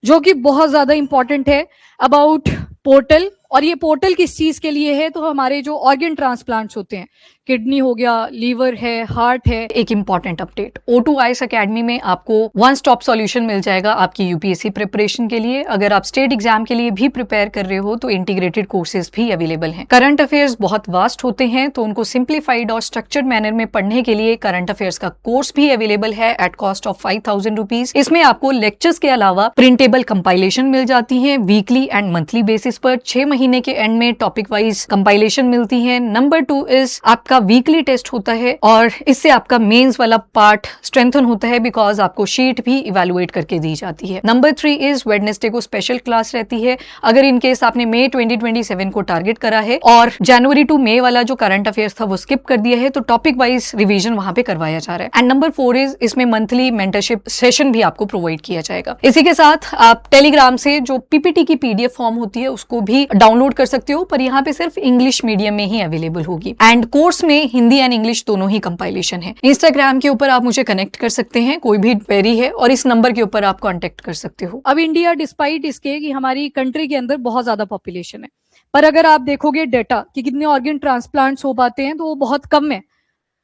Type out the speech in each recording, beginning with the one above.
जो कि बहुत ज़्यादा इंपॉर्टेंट है अबाउट पोर्टल। और ये पोर्टल किस चीज़ के लिए है, तो हमारे जो ऑर्गन ट्रांसप्लांट्स होते हैं, किडनी हो गया, लीवर है, हार्ट है। एक important update, O2 IAS academy में आपको वन स्टॉप सॉल्यूशन मिल जाएगा आपकी यूपीएससी प्रिपरेशन के लिए। अगर आप स्टेट एग्जाम के लिए भी प्रिपेयर कर रहे हो तो इंटीग्रेटेड कोर्सेज भी अवेलेबल हैं। करंट अफेयर्स बहुत वास्ट होते हैं, तो उनको सिंप्लीफाइड और स्ट्रक्चर्ड मैनर में पढ़ने के लिए करंट अफेयर्स का कोर्स भी अवेलेबल है एट कॉस्ट ऑफ 5,000 रुपीज। इसमें आपको लेक्चर्स के अलावा प्रिंटेबल कंपाइलेशन मिल जाती है वीकली एंड मंथली बेसिस पर। 6 महीने के एंड में टॉपिक वाइज कंपाइलेशन मिलती है। नंबर 2 इज आपका वीकली टेस्ट होता है और इससे आपका मेंस वाला पार्ट स्ट्रेंथन होता है बिकॉज आपको शीट भी इवेलुएट करके दी जाती है। नंबर 3 इज वेडनेसडे को स्पेशल क्लास रहती है। अगर इन केस आपने मई 2027 को टारगेट करा है और जनवरी टू मई वाला जो करंट अफेयर्स था वो स्किप कर दिया है, तो टॉपिक वाइज रिवीजन वहां पे करवाया जा रहा है। एंड नंबर 4 इज इसमें मंथली मेंटरशिप सेशन भी आपको प्रोवाइड किया जाएगा। इसी के साथ आप टेलीग्राम से जो पीपीटी की पीडीएफ फॉर्म होती है उसको भी डाउनलोड कर सकते हो, पर यहाँ पे सिर्फ इंग्लिश मीडियम में ही अवेलेबल होगी। एंड कोर्स में हिंदी एंड इंग्लिश दोनों ही कंपाइलेशन है। इंस्टाग्राम के ऊपर आप मुझे कनेक्ट कर सकते हैं, कोई भी क्वेरी है, और इस नंबर के ऊपर आप कांटेक्ट कर सकते हो। अब इंडिया डिस्पाइट इसके कि हमारी कंट्री के अंदर बहुत ज्यादा पॉपुलेशन है, पर अगर आप देखोगे डेटा कि कितने ऑर्गन ट्रांसप्लांट्स हो पाते हैं तो वो बहुत कम है।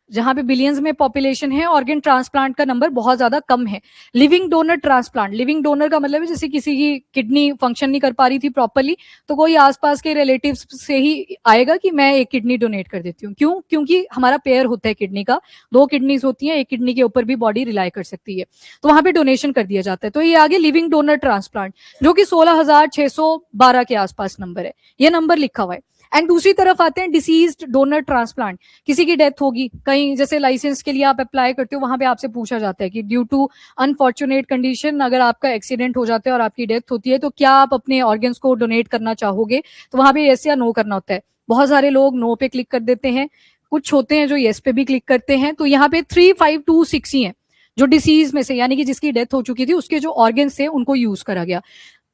जहां पे बिलियंस में पॉपुलेशन है, ऑर्गन ट्रांसप्लांट का नंबर बहुत ज्यादा कम है। Living donor transplant, living donor का मतलब है जैसे किसी की किडनी फंक्शन नहीं कर पा रही थी प्रॉपरली, तो कोई आसपास के रिलेटिव्स से ही आएगा कि मैं एक किडनी डोनेट कर देती हूँ। क्यों? क्योंकि हमारा पेयर होता है किडनी का, 2 किडनीज होती हैं, एक किडनी के ऊपर भी बॉडी रिलाई कर सकती है, तो वहां पे डोनेशन कर दिया जाता है। तो ये आगे लिविंग डोनर ट्रांसप्लांट जो कि 16,612 के आसपास नंबर है, ये नंबर लिखा हुआ है। एंड दूसरी तरफ आते हैं डिसीज्ड डोनर ट्रांसप्लांट। किसी की डेथ होगी, कहीं जैसे लाइसेंस के लिए आप अप्लाई करते हो, वहां पे आपसे पूछा जाता है कि ड्यू टू अनफॉर्चुनेट कंडीशन अगर आपका एक्सीडेंट हो जाता है और आपकी डेथ होती है तो क्या आप अपने ऑर्गन्स को डोनेट करना चाहोगे, तो वहां पे यस या नो करना होता है। बहुत सारे लोग नो पे क्लिक कर देते हैं, कुछ होते हैं जो यस पे भी क्लिक करते हैं। तो यहाँ पे 3526 ही है जो डिसीज में से, यानी कि जिसकी डेथ हो चुकी थी उसके जो ऑर्गन्स थे उनको यूज करा गया।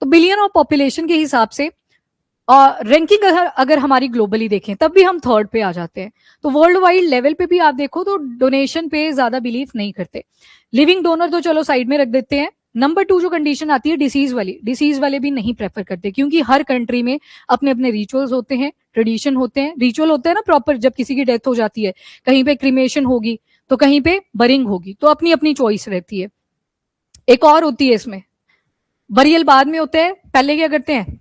तो बिलियन ऑफ पॉपुलेशन के हिसाब से रैंकिंग अगर हमारी ग्लोबली देखें तब भी हम थर्ड पे आ जाते हैं। तो वर्ल्ड वाइड लेवल पे भी आप देखो तो डोनेशन पे ज्यादा बिलीव नहीं करते। लिविंग डोनर तो चलो साइड में रख देते हैं। नंबर 2 जो कंडीशन आती है डिसीज वाले भी नहीं प्रेफर करते, क्योंकि हर कंट्री में अपने अपने रिचुअल्स होते हैं, ट्रेडिशन होते हैं। रिचुअल होते हैं ना प्रॉपर, जब किसी की डेथ हो जाती है कहीं पे क्रिमेशन होगी तो कहीं पे बरिंग होगी, तो अपनी अपनी चॉइस रहती है। एक और होती है इसमें, बरियल बाद में होता है, पहले क्या करते हैं,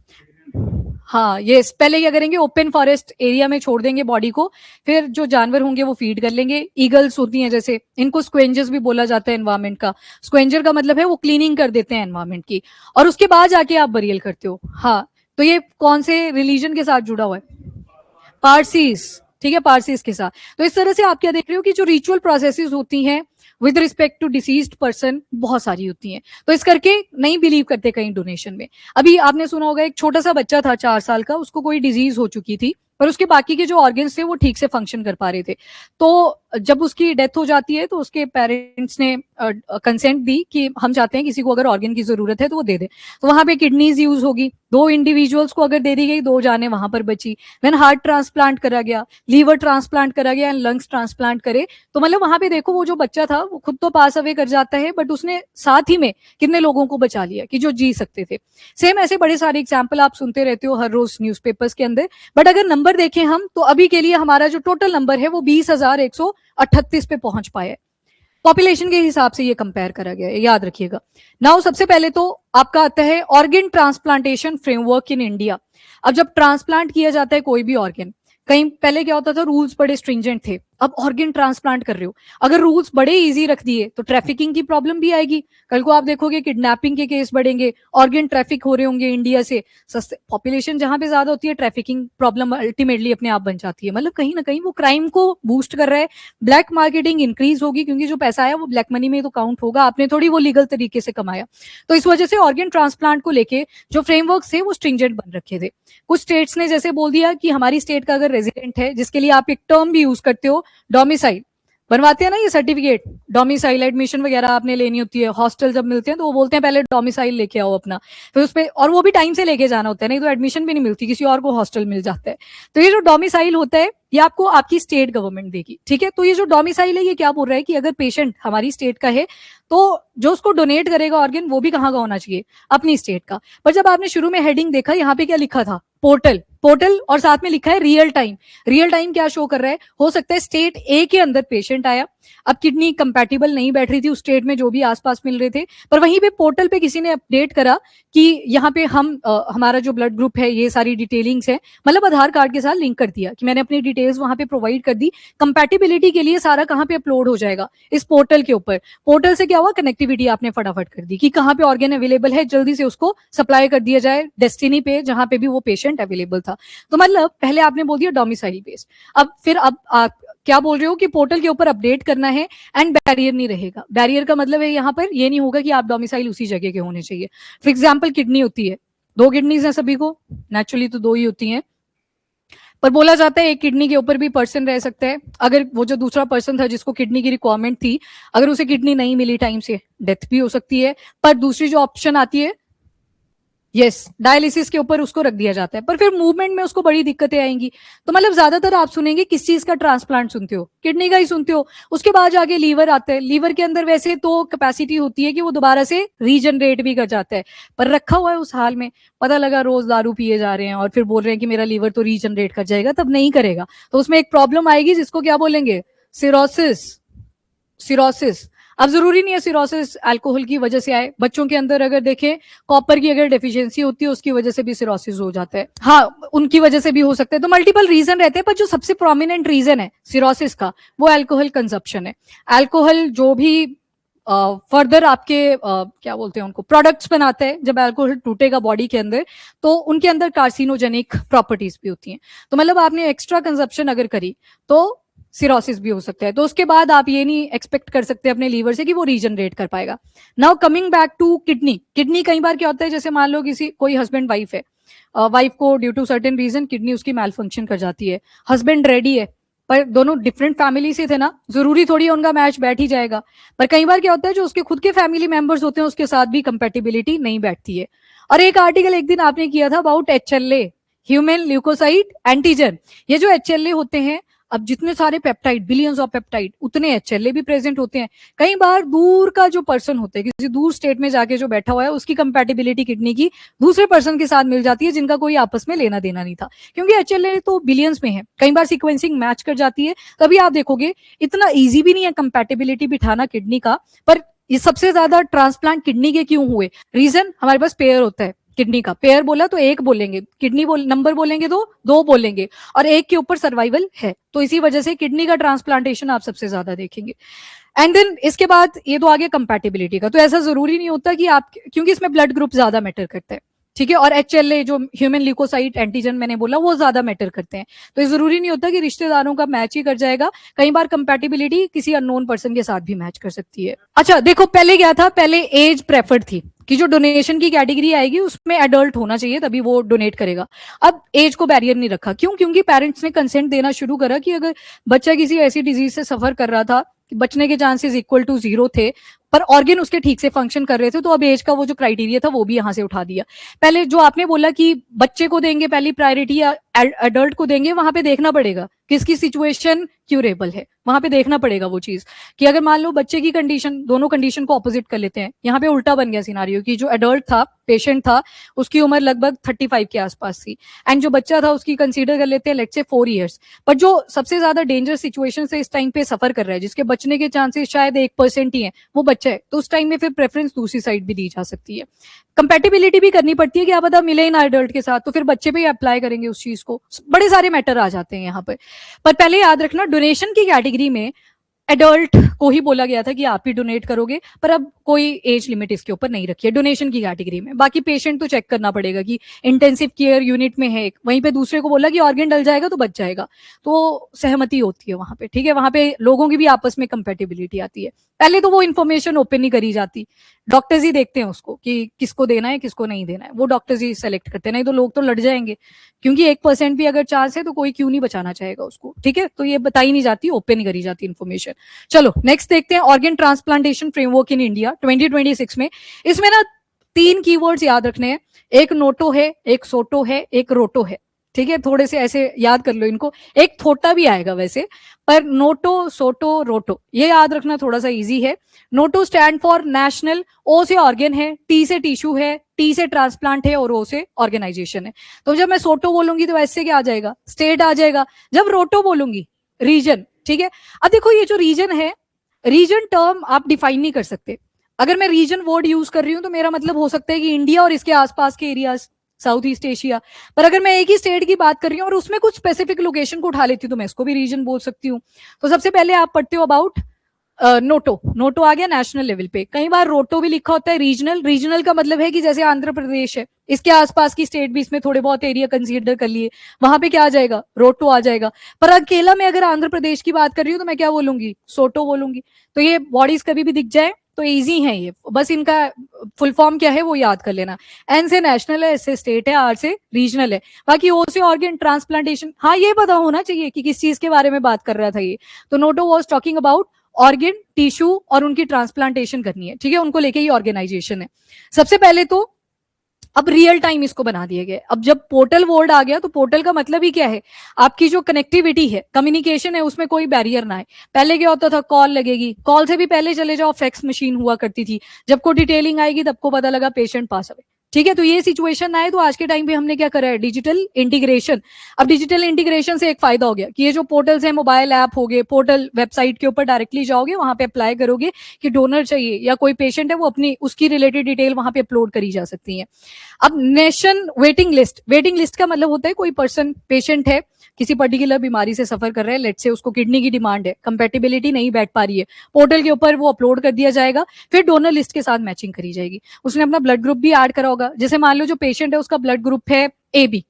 हाँ ये पहले क्या करेंगे, ओपन फॉरेस्ट एरिया में छोड़ देंगे बॉडी को, फिर जो जानवर होंगे वो फीड कर लेंगे। ईगल्स होती हैं जैसे, इनको स्क्वेंजर्स भी बोला जाता है एनवायरमेंट का। स्क्वेंजर का मतलब है वो क्लीनिंग कर देते हैं एनवायरमेंट की, और उसके बाद जाके आप बरियल करते हो। हाँ, तो ये कौन से रिलीजन के साथ जुड़ा हुआ है? पारसीज, ठीक है, पारसीज के साथ। तो इस तरह से आप क्या देख रहे हो कि जो रिचुअल प्रोसेसेस होती हैं with respect to deceased person बहुत सारी होती हैं, तो इस करके नहीं बिलीव करते कहीं डोनेशन में। अभी आपने सुना होगा एक छोटा सा बच्चा था 4 साल का, उसको कोई डिजीज हो चुकी थी, पर उसके बाकी के जो ऑर्गन्स थे वो ठीक से फंक्शन कर पा रहे थे। तो जब उसकी डेथ हो जाती है तो उसके पेरेंट्स ने कंसेंट दी कि हम चाहते हैं किसी को अगर ऑर्गन की जरूरत है तो वो दे दे। तो वहां पे किडनीज यूज होगी, 2 इंडिविजुअल्स को अगर दे दी गई, 2 जाने वहां पर बची। देन हार्ट ट्रांसप्लांट करा गया, लीवर ट्रांसप्लांट करा गया, एंड लंग्स ट्रांसप्लांट करे। तो मतलब वहां पे देखो वो जो बच्चा था वो खुद तो पास अवे कर जाता है, बट उसने साथ ही में कितने लोगों को बचा लिया कि जो जी सकते थे। सेम ऐसे बड़े सारे एग्जाम्पल आप सुनते रहते हो हर रोज न्यूज़पेपर्स के अंदर। बट अगर नंबर देखें हम तो अभी के लिए हमारा जो टोटल नंबर है वो 20,138 पे पहुंच पाया है। पॉपुलेशन के हिसाब से ये कंपेयर करा गया है, याद रखिएगा। नाउ सबसे पहले तो आपका आता है organ transplantation framework in India. अब जब ट्रांसप्लांट किया जाता है कोई भी ऑर्गन, कहीं पहले क्या होता था, रूल्स बड़े स्ट्रिंजेंट थे। अब ऑर्गन ट्रांसप्लांट कर रहे हो, अगर रूल्स बड़े इजी रख दिए तो ट्रैफिकिंग की प्रॉब्लम भी आएगी। कल को आप देखोगे किडनैपिंग के केस बढ़ेंगे, ऑर्गन ट्रैफिक हो रहे होंगे इंडिया से। सस्ते पॉपुलेशन जहां पे ज्यादा होती है, ट्रैफिकिंग प्रॉब्लम अल्टीमेटली अपने आप बन जाती है। मतलब कहीं ना कहीं वो क्राइम को बूस्ट कर रहा है, ब्लैक मार्केटिंग इंक्रीज होगी, क्योंकि जो पैसा आया वो ब्लैक मनी में तो काउंट होगा, आपने थोड़ी वो लीगल तरीके से कमाया। तो इस वजह से ऑर्गन ट्रांसप्लांट को लेके जो फ्रेमवर्क थे वो स्ट्रिंजेंट बन रखे थे। कुछ स्टेट्स ने जैसे बोल दिया कि हमारी स्टेट का अगर रेजिडेंट है, जिसके लिए आप एक टर्म भी यूज करते हो, डोमिसाइल बनवाते हैं ना, ये सर्टिफिकेट डोमिसाइल एडमिशन वगैरह आपने लेनी होती है, हॉस्टल जब मिलते हैं तो वो बोलते हैं पहले डोमिसाइल लेके आओ अपना, फिर उस पर, और वो भी टाइम से लेके जाना होता है, नहीं तो एडमिशन भी नहीं मिलती, किसी और को हॉस्टल मिल जाता है। तो ये जो डोमिसाइल होता है ये आपको आपकी स्टेट गवर्नमेंट देगी, ठीक है। तो ये जो डोमिसाइल है ये क्या बोल रहा है कि अगर पेशेंट हमारी स्टेट का है तो जो उसको डोनेट करेगा ऑर्गन वो भी कहाँ का होना चाहिए, अपनी स्टेट का। पर जब आपने शुरू में हेडिंग देखा, यहाँ पे क्या लिखा था, पोर्टल, पोर्टल और साथ में लिखा है रियल टाइम। रियल टाइम क्या शो कर रहा है, हो सकता है स्टेट ए के अंदर पेशेंट आया, अब किडनी कंपैटिबल नहीं बैठ रही थी उस स्टेट में जो भी आसपास मिल रहे थे, पर वहीं पे पोर्टल पे किसी ने अपडेट करा कि यहाँ पे हमारा जो ब्लड ग्रुप है ये सारी डिटेलिंग्स है, मतलब आधार कार्ड के साथ लिंक कर दिया कि मैंने अपनी डिटेल्स वहां पे प्रोवाइड कर दी। कंपैटिबिलिटी के लिए सारा कहाँ पे अपलोड हो जाएगा, इस पोर्टल के ऊपर। पोर्टल से क्या हुआ, कनेक्टिविटी आपने फटाफट कर दी कि कहाँ पे ऑर्गन अवेलेबल है, जल्दी से उसको सप्लाई कर दिया जाए डेस्टिनी पे जहां पे भी वो पेशेंट अवेलेबल था। तो मतलब पहले आपने बोल दिया डोमिसाइल बेस्ड, अब फिर अब आप क्या बोल रहे हो कि पोर्टल के ऊपर अपडेट करना है एंड बैरियर नहीं रहेगा। बैरियर का मतलब है यहाँ पर ये नहीं होगा कि आप डोमिसाइल उसी जगह के होने चाहिए। फॉर एग्जाम्पल किडनी होती है, 2 किडनीज हैं सभी को, नेचुरली तो 2 ही होती हैं, पर बोला जाता है एक किडनी के ऊपर भी पर्सन रह सकता है। अगर वो जो दूसरा पर्सन था जिसको किडनी की रिक्वायरमेंट थी, अगर उसे किडनी नहीं मिली टाइम से, डेथ भी हो सकती है। पर दूसरी जो ऑप्शन आती है, यस, डायलिसिस के ऊपर उसको रख दिया जाता है, पर फिर मूवमेंट में उसको बड़ी दिक्कतें आएंगी। तो मतलब ज्यादातर आप सुनेंगे किस चीज का ट्रांसप्लांट सुनते हो, किडनी का ही सुनते हो। उसके बाद जाके लीवर आता है, लीवर के अंदर वैसे तो कैपेसिटी होती है कि वो दोबारा से रीजनरेट भी कर जाता है, पर रखा हुआ है उस हाल में। पता लगा रोज दारू पिए जा रहे हैं और फिर बोल रहे हैं कि मेरा लीवर तो रीजनरेट कर जाएगा, तब नहीं करेगा। तो उसमें एक प्रॉब्लम आएगी जिसको क्या बोलेंगे, सिरोसिस। सिरोसिस, अब जरूरी नहीं है सिरोसिस अल्कोहल की वजह से आए, बच्चों के अंदर अगर देखें कॉपर की अगर डेफिशिएंसी होती है उसकी वजह से भी सिरोसिस हो जाता है, हाँ उनकी वजह से भी हो सकता है। तो मल्टीपल रीजन रहते हैं, पर जो सबसे प्रोमिनेंट रीजन है सिरोसिस का वो अल्कोहल कंजप्शन है। अल्कोहल जो भी फर्दर आपके क्या बोलते हैं उनको, प्रोडक्ट्स बनाते हैं, जब अल्कोहल टूटेगा बॉडी के अंदर तो उनके अंदर कार्सिनोजेनिक प्रॉपर्टीज भी होती हैं। तो मतलब आपने एक्स्ट्रा कंजप्शन अगर करी तो सिरोसिस भी हो सकता है। तो उसके बाद आप ये नहीं एक्सपेक्ट कर सकते अपने लीवर से कि वो रीजनरेट कर पाएगा। Now coming back to kidney, kidney कई बार क्या होता है, जैसे मान लो कोई हस्बैंड वाइफ है, वाइफ को due to certain reason kidney उसकी मैल फंक्शन कर जाती है, हस्बैंड रेडी है, पर दोनों डिफरेंट फैमिली से थे ना, जरूरी थोड़ी है उनका मैच बैठ ही जाएगा। पर कई बार क्या होता है जो उसके खुद के फैमिली मेंबर्स होते हैं उसके साथ भी कंपेटिबिलिटी नहीं बैठती है। और एक आर्टिकल एक दिन आपने किया था about HLA, human leukocyte antigen. ये जो HLA होते हैं, अब जितने सारे पेप्टाइड, बिलियंस ऑफ पेप्टाइड, उतने HLA भी प्रेजेंट होते हैं। कई बार दूर का जो पर्सन होता है, किसी दूर स्टेट में जाके जो बैठा हुआ है, उसकी कंपैटिबिलिटी किडनी की दूसरे पर्सन के साथ मिल जाती है जिनका कोई आपस में लेना देना नहीं था, क्योंकि HLA तो बिलियंस में है। कई बार सीक्वेंसिंग मैच कर जाती है, तभी आप देखोगे इतना ईजी भी नहीं है कंपैटिबिलिटी बिठाना किडनी का। पर ये सबसे ज्यादा ट्रांसप्लांट किडनी के क्यों हुए, रीजन हमारे पास पेयर होता है किडनी का। पेयर बोला तो एक बोलेंगे, किडनी नंबर बोलेंगे तो 2 बोलेंगे, और एक के ऊपर सर्वाइवल है, तो इसी वजह से किडनी का ट्रांसप्लांटेशन आप सबसे ज्यादा देखेंगे। एंड देन इसके बाद ये तो आ गया कंपैटिबिलिटी का। तो ऐसा जरूरी नहीं होता कि आप, क्योंकि इसमें ब्लड ग्रुप ज्यादा मैटर करते हैं, ठीक है, और HLA जो ह्यूमन ल्यूकोसाइट एंटीजन मैंने बोला वो ज्यादा मैटर करते हैं। तो ये जरूरी नहीं होता कि रिश्तेदारों का मैच ही कर जाएगा, कई बार कंपैटिबिलिटी किसी अननोन पर्सन के साथ भी मैच कर सकती है। अच्छा देखो, पहले क्या था, पहले एज प्रेफर्ड थी कि जो डोनेशन की कैटेगरी आएगी उसमें एडल्ट होना चाहिए तभी वो डोनेट करेगा। अब एज को बैरियर नहीं रखा, क्यों, क्योंकि पेरेंट्स ने कंसेंट देना शुरू करा कि अगर बच्चा किसी ऐसी डिजीज से सफर कर रहा था कि बचने के चांसेस इक्वल टू 0 थे, पर ऑर्गन उसके ठीक से फंक्शन कर रहे थे, तो अब एज का वो जो क्राइटेरिया था वो भी यहां से उठा दिया। पहले जो आपने बोला कि बच्चे को देंगे पहली प्रायोरिटी या एडल्ट को देंगे, वहां पे देखना पड़ेगा किसकी सिचुएशन क्यूरेबल है, वहां पे देखना पड़ेगा वो चीज कि अगर मान लो बच्चे की कंडीशन, दोनों कंडीशन को ऑपोजिट कर लेते हैं, यहाँ पे उल्टा बन गया सिनारियो कि जो एडल्ट था, पेशेंट था, उसकी उम्र लगभग 35 के आसपास थी, एंड जो बच्चा था उसकी कंसीडर कर लेते हैं लेट्स से 4 इयर्स, पर जो सबसे ज्यादा डेंजरस सिचुएशन से इस टाइम पे सफर कर रहा है, जिसके बचने के चांसेस शायद 1% ही है, वो बच्चा है, तो उस टाइम में फिर प्रेफरेंस दूसरी साइड भी दी जा सकती है। कंपैटिबिलिटी भी करनी पड़ती है कि आप पता मिले ही ना एडल्ट के साथ, तो फिर बच्चे पे अप्लाई करेंगे उस चीज को, बड़े सारे मैटर आ जाते हैं यहाँ पर पहले याद रखना डोनेशन की कैटेगरी में एडल्ट को ही बोला गया था कि आप ही डोनेट करोगे, पर अब कोई एज लिमिट इसके ऊपर नहीं रखी है डोनेशन की कैटेगरी में। बाकी पेशेंट तो चेक करना पड़ेगा कि इंटेंसिव केयर यूनिट में है, वहीं पे दूसरे को बोला कि ऑर्गन डल जाएगा तो बच जाएगा, तो सहमति होती है वहां पे, ठीक है, वहां पे लोगों की भी आपस में कंपेटिबिलिटी आती है। पहले तो वो इन्फॉर्मेशन ओपन नहीं करी जाती, डॉक्टर्स ही देखते हैं उसको कि किसको देना है किसको नहीं देना है, वो डॉक्टर्स ही सेलेक्ट करते हैं, नहीं तो लोग तो लड़ जाएंगे, क्योंकि 1% भी अगर चांस है तो कोई क्यों नहीं बचाना चाहेगा उसको, ठीक है। तो ये बताई नहीं जाती, ओपन नहीं करी जाती इन्फॉर्मेशन। चलो नेक्स्ट देखते हैं organ transplantation framework in India 2026 में। इसमें ना 3 कीवर्ड्स याद रखने हैं, एक नोटो है, एक सोटो है, एक रोटो है। ठीक है, थोड़े से ऐसे याद कर लो इनको, एक थोटा भी आएगा वैसे, पर नोटो, सोटो, रोटो ये याद रखना थोड़ा सा इजी है। नोटो स्टैंड फॉर नेशनल, ओ से ऑर्गन है, टी से टिश्यू है, टी से ट्रांसप्लांट है और ओ से ऑर्गेनाइजेशन है। तो जब मैं सोटो बोलूंगी तो ऐसे क्या आ जाएगा, स्टेट आ जाएगा। जब रोटो बोलूंगी रीजन, ठीक है। अब देखो ये जो रीजन है, रीजन टर्म आप डिफाइन नहीं कर सकते। अगर मैं रीजन वर्ड यूज कर रही हूं तो मेरा मतलब हो सकता है कि इंडिया और इसके आसपास के एरियाज, साउथ ईस्ट एशिया। पर अगर मैं एक ही स्टेट की बात कर रही हूँ और उसमें कुछ स्पेसिफिक लोकेशन को उठा लेती हूँ तो मैं इसको भी रीजन बोल सकती हूँ। तो सबसे पहले आप पढ़ते हो अबाउट नोटो, नोटो आ गया नेशनल लेवल पे। कई बार रोटो भी लिखा होता है रीजनल, रीजनल का मतलब है कि जैसे आंध्र प्रदेश है, इसके आसपास की स्टेट भी इसमें थोड़े बहुत एरिया कंसीडर कर लिए, वहां पे क्या आ जाएगा, रोटो आ जाएगा। पर अकेला मैं अगर आंध्र प्रदेश की बात कर रही हूँ तो मैं क्या बोलूंगी, सोटो बोलूंगी। तो ये बॉडीज कभी भी दिख जाए तो इजी है ये, बस इनका फुल फॉर्म क्या है वो याद कर लेना। एन से नेशनल है, एस से स्टेट है, आर से रीजनल है, बाकी ओ से ऑर्गन ट्रांसप्लांटेशन। हाँ ये पता होना चाहिए कि किस चीज के बारे में बात कर रहा था ये। तो Noto was talking about organ tissue और उनकी ट्रांसप्लांटेशन करनी है, ठीक है, उनको लेके ही ऑर्गेनाइजेशन है। सबसे पहले तो अब रियल टाइम इसको बना दिए गए। अब जब पोर्टल वर्ड आ गया तो पोर्टल का मतलब ही क्या है, आपकी जो कनेक्टिविटी है, कम्युनिकेशन है, उसमें कोई बैरियर ना है। पहले क्या होता था, कॉल लगेगी, कॉल से भी पहले चले जाओ फैक्स मशीन हुआ करती थी, जब को डिटेलिंग आएगी तब को पता लगा पेशेंट पास अवे, ठीक है। तो ये सिचुएशन आए तो आज के टाइम पे हमने क्या करा है, डिजिटल इंटीग्रेशन। अब डिजिटल इंटीग्रेशन से एक फायदा हो गया कि ये जो पोर्टल्स है, मोबाइल ऐप हो गए, पोर्टल वेबसाइट के ऊपर डायरेक्टली जाओगे, वहां पे अप्लाई करोगे कि डोनर चाहिए या कोई पेशेंट है, वो अपनी उसकी रिलेटेड डिटेल वहां पे अपलोड करी जा सकती है। अब nation waiting list, waiting list का मतलब होता है कोई पर्सन पेशेंट है, किसी पर्टिकुलर बीमारी से सफर कर रहे हैं, लेट से उसको किडनी की डिमांड है, कंपेटिबिलिटी नहीं बैठ पा रही है, पोर्टल के ऊपर वो अपलोड कर दिया जाएगा, फिर डोनर लिस्ट के साथ मैचिंग करी जाएगी। उसने अपना ब्लड ग्रुप भी ऐड करा होगा, जैसे मान लो जो पेशेंट है उसका ब्लड ग्रुप है AB,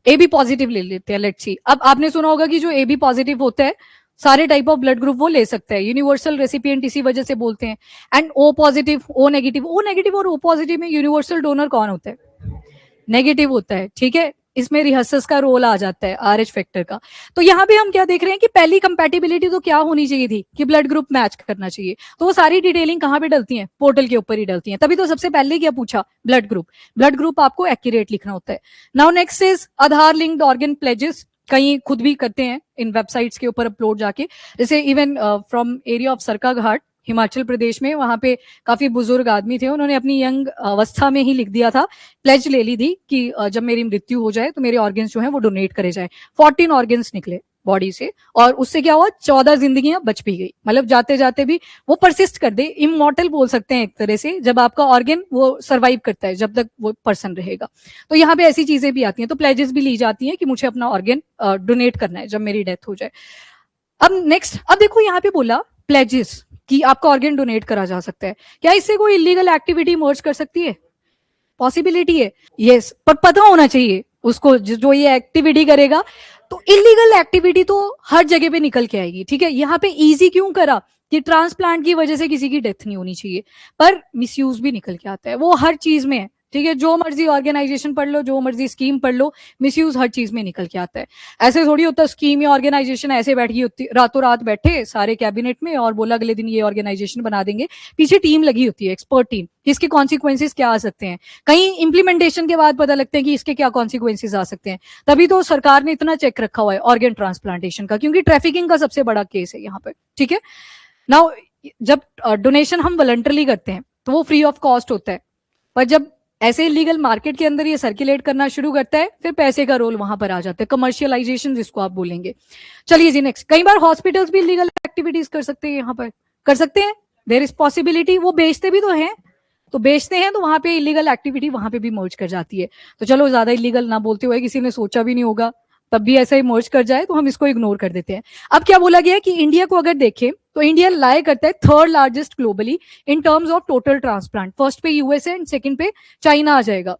AB पॉजिटिव ले लेते हैं, लेट्स सी। अब आपने सुना होगा कि जो AB पॉजिटिव होता है सारे टाइप ऑफ ब्लड ग्रुप वो ले सकता है, यूनिवर्सल रेसिपिएंट इसी वजह से बोलते हैं। And O positive, O negative, O negative और O पॉजिटिव में यूनिवर्सल डोनर कौन होता है, नेगेटिव होता है, ठीक है। इसमें रिहर्सस का रोल आ जाता है, RH फैक्टर का। तो यहाँ पे हम क्या देख रहे हैं कि पहली कंपैटिबिलिटी तो क्या होनी चाहिए थी कि ब्लड ग्रुप मैच करना चाहिए। तो वो सारी डिटेलिंग कहाँ पे डलती है, पोर्टल के ऊपर ही डलती है। तभी तो सबसे पहले क्या पूछा, ब्लड ग्रुप, ब्लड ग्रुप आपको एक्यूरेट लिखना होता है। Now next is Aadhaar linked organ pledges, कहीं खुद भी करते हैं इन वेबसाइट्स के ऊपर अपलोड जाके, जैसे इवन फ्रॉम एरिया ऑफ सरका घाट हिमाचल प्रदेश में, वहां पे काफी बुजुर्ग आदमी थे, उन्होंने अपनी यंग अवस्था में ही लिख दिया था, प्लेज ले ली थी कि जब मेरी मृत्यु हो जाए तो मेरे ऑर्गन्स जो हैं वो डोनेट करे जाए। 14 ऑर्गन्स निकले बॉडी से, और उससे क्या हुआ, 14 जिंदगियां बच भी गई। मतलब जाते जाते भी वो परसिस्ट कर दे, इमॉर्टल बोल सकते हैं एक तरह से, जब आपका ऑर्गन वो सर्वाइव करता है जब तक वो पर्सन रहेगा। तो यहाँ पे ऐसी चीजें भी आती हैं, तो प्लेजेस भी ली जाती हैं कि मुझे अपना ऑर्गन डोनेट करना है जब मेरी डेथ हो जाए। अब नेक्स्ट, अब देखो यहाँ पे बोला प्लेजेस कि आपका ऑर्गन डोनेट करा जा सकता है, क्या इससे कोई इलीगल एक्टिविटी मर्ज कर सकती है, पॉसिबिलिटी है, यस, पर पता होना चाहिए उसको जो ये एक्टिविटी करेगा। तो इलीगल एक्टिविटी तो हर जगह पे निकल के आएगी, ठीक है। यहाँ पे इजी क्यों करा कि ट्रांसप्लांट की वजह से किसी की डेथ नहीं होनी चाहिए, पर मिसयूज भी निकल के आता है, वो हर चीज में है, ठीक है। जो मर्जी ऑर्गेनाइजेशन पढ़ लो, जो मर्जी स्कीम पढ़ लो, मिसयूज हर चीज में निकल के आता है। ऐसे थोड़ी होता स्कीम या ऑर्गेनाइजेशन ऐसे बैठ गई होती, रातों रात बैठे सारे कैबिनेट में और बोला अगले दिन ये ऑर्गेनाइजेशन बना देंगे, पीछे टीम लगी होती है, एक्सपर्ट टीम, इसके कॉन्सिक्वेंसेज क्या आ सकते हैं, कहीं इंप्लीमेंटेशन के बाद पता लगता है कि इसके क्या कॉन्सिक्वेंसेज आ सकते हैं। तभी तो सरकार ने इतना चेक रखा हुआ है ऑर्गन ट्रांसप्लांटेशन का, क्योंकि ट्रैफिकिंग का सबसे बड़ा केस है यहाँ पे, ठीक है। नाउ जब डोनेशन हम वॉलंटरली करते हैं तो वो फ्री ऑफ कॉस्ट होता है, पर जब ऐसे इलीगल मार्केट के अंदर ये सर्कुलेट करना शुरू करता है, फिर पैसे का रोल वहां पर आ जाता है, कमर्शियलाइजेशन जिसको आप बोलेंगे। चलिए जी नेक्स्ट, कई बार हॉस्पिटल्स भी इलीगल एक्टिविटीज कर सकते हैं, यहाँ पर कर सकते हैं, देयर इज पॉसिबिलिटी, वो बेचते भी तो हैं, तो बेचते हैं तो वहां पे इलीगल एक्टिविटी वहां पे भी मर्ज कर जाती है। तो चलो ज्यादा इलीगल ना बोलते हुए, किसी ने सोचा भी नहीं होगा तब भी ऐसा ही मर्ज कर जाए तो हम इसको इग्नोर कर देते हैं। अब क्या बोला गया है कि इंडिया को अगर देखें तो इंडिया लाए करता है third largest globally in terms of total transplant, first पे यूएसए एंड सेकंड पे चाइना आ जाएगा।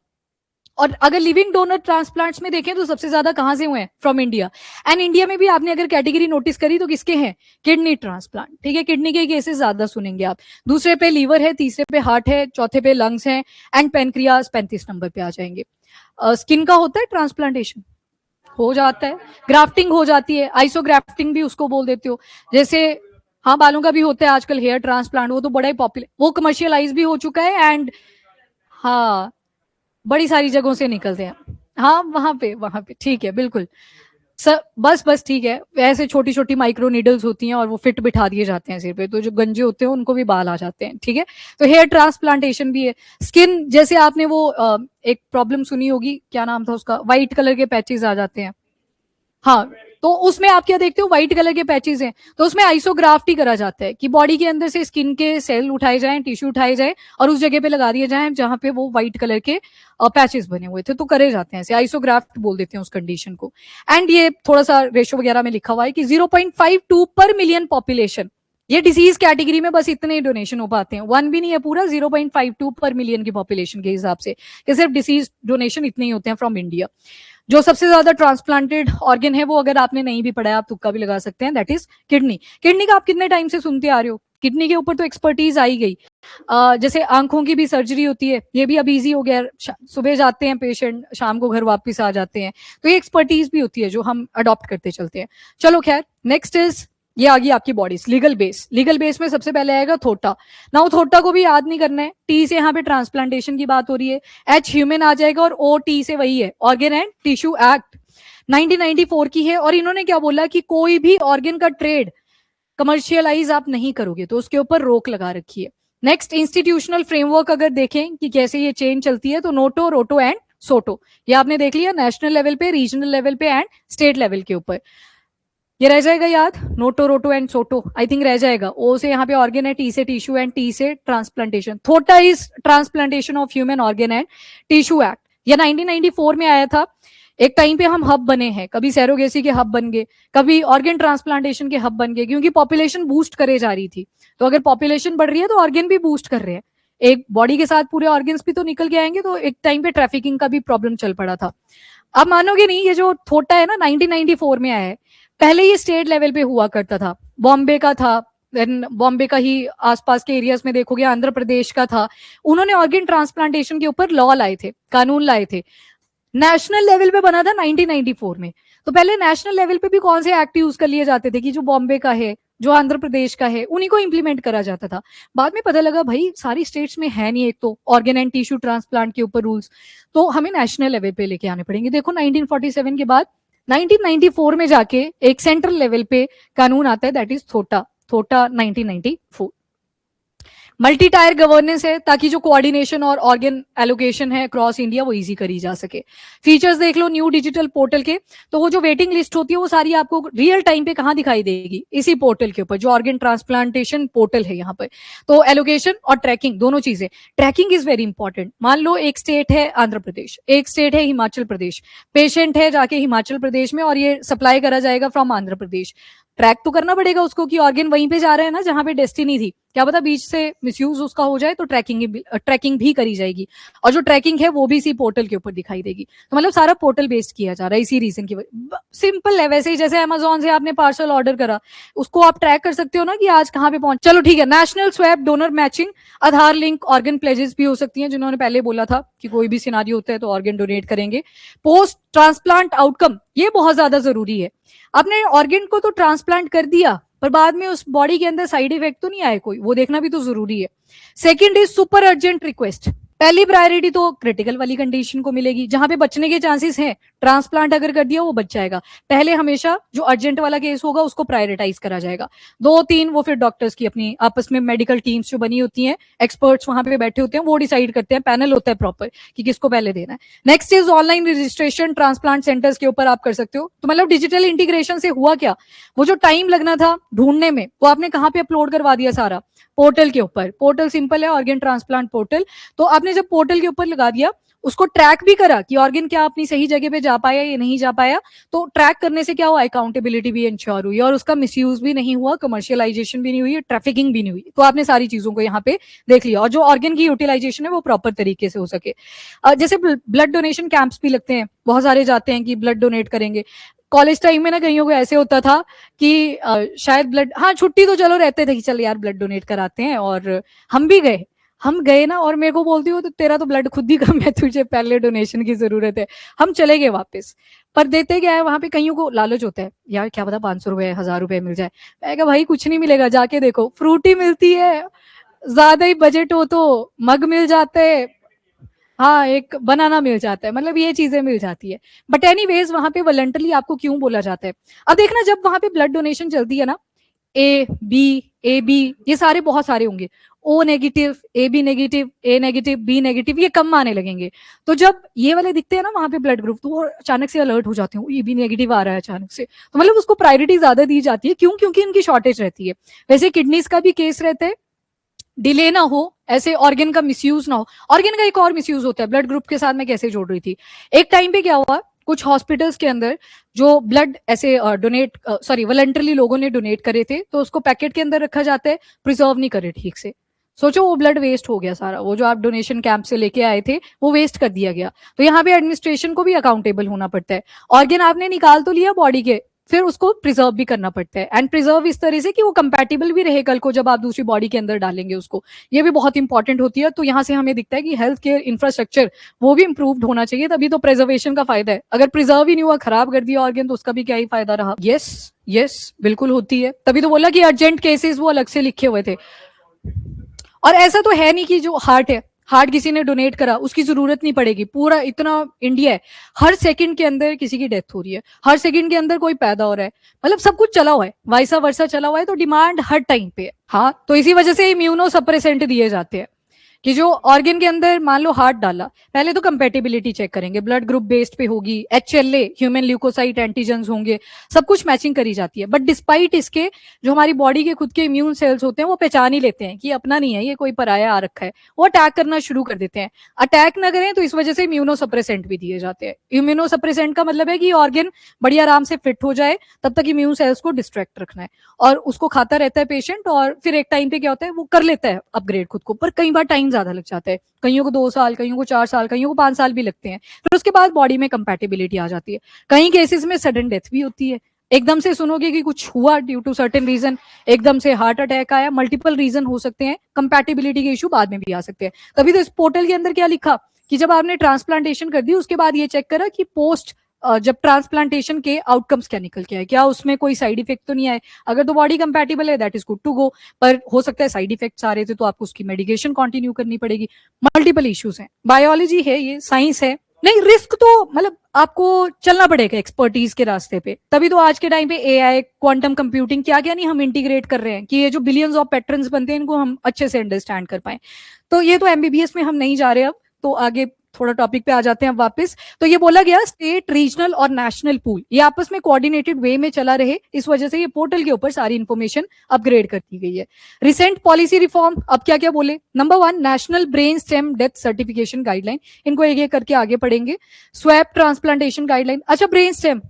और अगर लिविंग डोनर ट्रांसप्लांट्स में देखें तो सबसे ज्यादा कहां से हुए हैं, फ्रॉम इंडिया। एंड इंडिया में भी आपने अगर कैटेगरी नोटिस करी तो किसके हैं, किडनी ट्रांसप्लांट, ठीक है, किडनी के केसेस ज्यादा सुनेंगे आप। दूसरे पे लीवर है, तीसरे पे हार्ट है, चौथे पे लंग्स है, एंड पेनक्रियाज 35 नंबर पे आ जाएंगे। स्किन का होता है ट्रांसप्लांटेशन, हो जाता है, ग्राफ्टिंग हो जाती है, आइसोग्राफ्टिंग भी उसको बोल देते हो, जैसे हाँ बालों का भी होता है आजकल हेयर ट्रांसप्लांट, वो तो बड़ा ही पॉपुलर, वो कमर्शियलाइज भी हो चुका है, एंड हाँ बड़ी सारी जगहों से निकलते हैं। हाँ वहां पे ठीक है, बिल्कुल सर, बस बस ठीक है। ऐसे छोटी छोटी माइक्रो नीडल्स होती हैं और वो फिट बिठा दिए जाते हैं सिर पे, तो जो गंजे होते हैं उनको भी बाल आ जाते हैं, ठीक है। तो हेयर ट्रांसप्लांटेशन भी है। स्किन, जैसे आपने वो एक प्रॉब्लम सुनी होगी, क्या नाम था उसका, व्हाइट कलर के पैचेस आ जाते हैं। हाँ, तो उसमें आप क्या देखते हो, व्हाइट कलर के पैचेस हैं, तो उसमें आइसोग्राफ्ट ही करा जाता है कि बॉडी के अंदर से स्किन के सेल उठाए जाएं, टिश्यू उठाए जाए और उस जगह पे लगा दिए जाएं जहां पे वो व्हाइट कलर के पैचेस बने हुए थे, तो करे जाते हैं ऐसे, आइसोग्राफ्ट बोल देते हैं उस कंडीशन को। एंड ये थोड़ा सा रेशो वगैरह में लिखा हुआ है कि 0.52 पर मिलियन पॉपुलेशन, ये डिसीज कैटेगरी में बस इतने डोनेशन हो पाते हैं, वन भी नहीं है पूरा, 0.52 पर मिलियन की पॉपुलेशन के हिसाब से, कि सिर्फ डिसीज डोनेशन इतने ही होते हैं फ्रॉम इंडिया। जो सबसे ज्यादा ट्रांसप्लांटेड ऑर्गन है वो, अगर आपने नहीं भी पढ़ा है आप तुक्का भी लगा सकते हैं, दैट इज किडनी। किडनी का आप कितने टाइम से सुनते आ रहे हो, किडनी के ऊपर तो एक्सपर्टीज आई गई। जैसे आंखों की भी सर्जरी होती है, ये भी अब इजी हो गया है, सुबह जाते हैं पेशेंट, शाम को घर वापस आ जाते हैं, तो ये एक्सपर्टीज भी होती है जो हम अडॉप्ट करते चलते हैं। चलो खैर, नेक्स्ट इज, ये आ गई आपकी bodies, legal base. Legal base में सबसे पहले आएगा थोटा। ना थोटा को भी याद नहीं करना है, टी से यहाँ पे ट्रांसप्लांटेशन की बात हो रही है, एच ह्यूमन आ जाएगा और ओ टी से वही है, ऑर्गन एंड टिश्यू एक्ट 1994 की है। और इन्होंने क्या बोला कि कोई भी ऑर्गन का ट्रेड कमर्शियलाइज आप नहीं करोगे, तो उसके ऊपर रोक लगा रखी है। नेक्स्ट, इंस्टीट्यूशनल फ्रेमवर्क अगर देखें कि कैसे ये चेन चलती है, तो नोटो, रोटो एंड सोटो, ये आपने देख लिया, नेशनल लेवल पे, रीजनल लेवल पे एंड स्टेट लेवल के ऊपर। ये रह जाएगा याद, नोटो, रोटो एंड सोटो, आई थिंक रह जाएगा। ओ से यहाँ पे ऑर्गन है, टी से टिश्यू एंड टी से transplantation. Thotta is transplantation of human organ and tissue act, ये 1994 में आया था। एक टाइम पे हम हब बने हैं, कभी सैरोगेसी के हब बन गए, कभी ऑर्गन ट्रांसप्लांटेशन के हब बन गए, क्योंकि पॉपुलेशन बूस्ट करे जा रही थी। तो अगर पॉपुलेशन बढ़ रही है तो ऑर्गन भी बूस्ट कर रहे हैं, एक बॉडी के साथ पूरे ऑर्गन्स भी तो निकल के आएंगे, तो एक टाइम पे ट्रैफिकिंग का भी प्रॉब्लम चल पड़ा था। अब मानोगे नहीं, ये जो थोटा है ना 1994 में आया है, पहले ये स्टेट लेवल पे हुआ करता था, बॉम्बे का था, देन बॉम्बे का ही आसपास के एरियाज में देखोगे आंध्र प्रदेश का था। उन्होंने ऑर्गन ट्रांसप्लांटेशन के ऊपर लॉ लाए थे, कानून लाए थे, नेशनल लेवल पे बना था 1994 में। तो पहले नेशनल लेवल पे भी कौन से एक्ट यूज कर लिए जाते थे, कि जो बॉम्बे का है, जो आंध्र प्रदेश का है, उन्हीं को इंप्लीमेंट करा जाता था। बाद में पता लगा भाई सारी स्टेट्स में है नहीं एक तो ऑर्गन एंड टिश्यू ट्रांसप्लांट के ऊपर रूल्स, तो हमें नेशनल लेवल पे लेके आने पड़ेंगे। देखो 1947 के बाद 1994 में जाके एक सेंट्रल लेवल पे कानून आता है, that is Thotta, Thotta 1994। Multi tier governance है, ताकि जो कोऑर्डिनेशन और ऑर्गन एलोकेशन है अक्रॉस इंडिया वो इजी करी जा सके। फीचर्स देख लो न्यू डिजिटल पोर्टल के, तो वो जो वेटिंग लिस्ट होती है वो सारी आपको रियल टाइम पे कहाँ दिखाई देगी, इसी पोर्टल के ऊपर, जो ऑर्गन ट्रांसप्लांटेशन पोर्टल है यहाँ पर। तो एलोकेशन और ट्रैकिंग दोनों चीजें, ट्रैकिंग इज वेरी इंपॉर्टेंट। मान लो एक स्टेट है आंध्र प्रदेश, एक स्टेट है हिमाचल प्रदेश, पेशेंट है जाके हिमाचल प्रदेश में और ये सप्लाई करा जाएगा फ्रॉम आंध्र प्रदेश, ट्रैक तो करना पड़ेगा उसको कि ऑर्गन वहीं पे जा रहे हैं ना जहां पे डेस्टिनी थी, क्या पता बीच से मिसयूज उसका हो जाए, तो ट्रैकिंग भी करी जाएगी, और जो ट्रैकिंग है वो भी इसी पोर्टल के ऊपर दिखाई देगी। तो मतलब सारा पोर्टल बेस्ड किया जा रहा है इसी रीजन की वजह, सिंपल है। वैसे ही जैसे अमेजोन से आपने पार्सल ऑर्डर करा, उसको आप ट्रैक कर सकते हो ना कि आज कहाँ पे पहुंच। चलो ठीक है, नेशनल स्वैप डोनर मैचिंग, आधार लिंक ऑर्गन प्लेजेस भी हो सकती हैं, जिन्होंने पहले बोला था कि कोई भी सिनारियो होता है तो ऑर्गन डोनेट करेंगे। पोस्ट ट्रांसप्लांट आउटकम, ये बहुत ज्यादा जरूरी है। आपने ऑर्गन को तो ट्रांसप्लांट कर दिया, पर बाद में उस बॉडी के अंदर साइड इफेक्ट तो नहीं आए कोई, वो देखना भी तो जरूरी है। Second is super urgent request, पहली प्रायोरिटी तो क्रिटिकल वाली कंडीशन को मिलेगी, जहां पे बचने के चांसेस हैं, ट्रांसप्लांट अगर कर दिया वो बच जाएगा। पहले हमेशा जो अर्जेंट वाला केस होगा उसको प्रायोरिटाइज करा जाएगा। 2-3 वो फिर डॉक्टर्स की अपनी आपस में मेडिकल टीम्स जो बनी होती हैं, एक्सपर्ट्स वहां पे बैठे होते हैं, वो डिसाइड करते हैं, पैनल होता है प्रॉपर कि किसको पहले देना है। Next is online registration, transplant centres के ऊपर आप कर सकते हो। तो मतलब डिजिटल इंटीग्रेशन से हुआ क्या, वो जो टाइम लगना था ढूंढने में, वो आपने कहाँ पे अपलोड करवा दिया, सारा पोर्टल के ऊपर। पोर्टल सिंपल है, ऑर्गन ट्रांसप्लांट पोर्टल। तो आपने जब पोर्टल के ऊपर लगा दिया, उसको ट्रैक भी करा कि ऑर्गन क्या अपनी सही जगह पे जा पाया या नहीं जा पाया, तो ट्रैक करने से क्या हुआ, अकाउंटेबिलिटी भी इंश्योर हुई और उसका मिसयूज भी नहीं हुआ, कमर्शियलाइजेशन भी नहीं हुई, ट्रैफिकिंग भी नहीं हुई। तो आपने सारी चीजों को यहाँ पे देख लिया, और जो ऑर्गन की यूटिलाइजेशन है वो प्रॉपर तरीके से हो सके। जैसे ब्लड डोनेशन कैंप्स भी लगते हैं, बहुत सारे जाते हैं कि ब्लड डोनेट करेंगे। कॉलेज टाइम में ना कईयों को ऐसे होता था कि शायद ब्लड, हाँ छुट्टी तो चलो रहते थे कि चल यार ब्लड डोनेट कराते हैं, और हम भी गए, हम गए ना, और मेरे को बोलती हो तो तेरा तो ब्लड खुद ही कम है, तुझे पहले डोनेशन की जरूरत है। हम चले गए वापस, पर देते क्या है, वहां पे कईयों को लालच होता है, यार क्या पता 500 रुपए 1000 रुपए मिल जाए। मैं कहा भाई कुछ नहीं मिलेगा, जाके देखो फ्रूटी मिलती है, ज्यादा ही बजट हो तो मग मिल जाते हैं, हाँ, एक बनाना मिल जाता है, मतलब ये चीजें मिल जाती है। बट एनीवेज वहां पे वॉलंटरली आपको क्यों बोला जाता है? अब देखना, जब वहां पे ब्लड डोनेशन चलती है ना, ए बी, ये सारे बहुत सारे होंगे, O negative, A B negative, A negative, B negative, ये कम आने लगेंगे। तो जब ये वाले दिखते हैं ना वहां पे ब्लड ग्रुप, तो वो अचानक से अलर्ट हो जाते हैं, ये बी नेगेटिव आ रहा है अचानक से, तो मतलब उसको प्रायोरिटी ज्यादा दी जाती है। क्यों? क्योंकि इनकी शॉर्टेज रहती है। वैसे किडनीज का भी केस रहता है, डिले ना हो, ऐसे ऑर्गन का मिसयूज ना हो। ऑर्गन का एक और मिसयूज होता है, ब्लड ग्रुप के साथ मैं कैसे जोड़ रही थी, एक टाइम पे क्या हुआ, कुछ हॉस्पिटल्स के अंदर जो ब्लड ऐसे डोनेट सॉरी वॉलंटरली लोगों ने डोनेट करे थे, तो उसको पैकेट के अंदर रखा जाता है, प्रिजर्व नहीं करे ठीक से। सोचो वो ब्लड वेस्ट हो गया सारा, वो जो आप डोनेशन कैंप से लेके आए थे वो वेस्ट कर दिया गया। तो यहाँ पे एडमिनिस्ट्रेशन को भी अकाउंटेबल होना पड़ता है। ऑर्गन आपने निकाल तो लिया बॉडी के, फिर उसको प्रिजर्व भी करना पड़ता है, एंड प्रिजर्व इस तरह से कि वो कंपैटिबल भी रहे कल को जब आप दूसरी बॉडी के अंदर डालेंगे उसको। ये भी बहुत इंपॉर्टेंट होती है। तो यहाँ से हमें दिखता है कि हेल्थ केयर इंफ्रास्ट्रक्चर वो भी इंप्रूव्ड होना चाहिए, तभी तो प्रिजर्वेशन का फायदा है। अगर प्रिजर्व ही नहीं हुआ, खराब कर दिया ऑर्गन, तो उसका भी क्या ही फायदा रहा। यस, यस बिल्कुल होती है, तभी तो बोला कि अर्जेंट केसेस वो अलग से लिखे हुए थे। और ऐसा तो है नहीं कि जो हार्ट है, हार्ट किसी ने डोनेट करा उसकी जरूरत नहीं पड़ेगी। पूरा इतना इंडिया है, हर सेकंड के अंदर किसी की डेथ हो रही है, हर सेकंड के अंदर कोई पैदा हो रहा है, मतलब सब कुछ चला हुआ है, वाइसा वर्सा चला हुआ है, तो डिमांड हर टाइम पे है। हाँ, तो इसी वजह से इम्यूनो सप्रेसेंट दिए जाते हैं कि जो ऑर्गन के अंदर मान लो हार्ट डाला, पहले तो कंपेटिबिलिटी चेक करेंगे, ब्लड ग्रुप बेस्ड पे होगी, एचएलए ह्यूमन ल्यूकोसाइट एंटीजन्स होंगे, सब कुछ मैचिंग करी जाती है। बट डिस्पाइट इसके, जो हमारी बॉडी के खुद के इम्यून सेल्स होते हैं वो पहचान ही लेते हैं कि अपना नहीं है, ये कोई पराया आ रखा है, वो अटैक करना शुरू कर देते हैं। अटैक ना करें तो इस वजह से इम्यूनो सप्रेसेंट भी दिए जाते हैं। इम्यूनो सप्रेसेंट का मतलब है कि ऑर्गन बड़ी आराम से फिट हो जाए, तब तक इम्यून सेल्स को डिस्ट्रैक्ट रखना है, और उसको खाता रहता है पेशेंट, और फिर एक टाइम पे क्या होता है, वो कर लेता है अपग्रेड खुद को, पर कई बार टाइम ज्यादा लग जाता है, कईयों को 2 साल, कईयों को 4 साल, कईयों को 5 साल भी लगते हैं। फिर उसके बाद बॉडी में कंपैटिबिलिटी आ जाती है। कई केसेस में सडन डेथ भी होती है, एकदम से सुनोगे कि कुछ हुआ ड्यू टू सर्टेन रीजन, एकदम से हार्ट अटैक आया, मल्टीपल रीजन हो सकते हैं, कंपैटिबिलिटी के इशू बाद में भी आ सकते हैं। तभी तो इस पोर्टल के अंदर क्या लिखा कि जब आपने ट्रांसप्लांटेशन कर दी उसके बाद ये चेक करा कि पोस्ट जब ट्रांसप्लांटेशन के आउटकम्स क्या निकल के आए, क्या उसमें कोई साइड इफेक्ट तो नहीं आए। अगर तो बॉडी कंपैटिबल है that is good to go, पर हो सकता है साइड इफेक्ट्स आ रहे थे तो आपको उसकी मेडिकेशन कंटिन्यू करनी पड़ेगी। मल्टीपल इश्यूज हैं, बायोलॉजी है, ये साइंस है। नहीं, रिस्क तो मतलब आपको चलना पड़ेगा एक्सपर्टीज के रास्ते पे, तभी तो आज के टाइम पे एआई, क्वांटम कंप्यूटिंग, क्या क्या नहीं हम इंटीग्रेट कर रहे हैं कि ये जो बिलियंस ऑफ पैटर्न्स बनते हैं इनको हम अच्छे से अंडरस्टैंड कर पाए। तो ये तो एमबीबीएस में हम नहीं जा रहे अब, तो आगे थोड़ा टॉपिक पे आ जाते हैं वापस। तो ये बोला गया स्टेट, रीजनल और नेशनल पूल ये आपस में कोऑर्डिनेटेड वे में चला रहे, इस वजह से ये पोर्टल के ऊपर सारी इंफॉर्मेशन अपग्रेड कर दी गई है। रिसेंट पॉलिसी रिफॉर्म, अब क्या क्या बोले। Number 1, national brain stem death certification guideline, इनको एक एक करके आगे पढ़ेंगे। Swap transplantation guideline. अच्छा, ब्रेन स्टेम,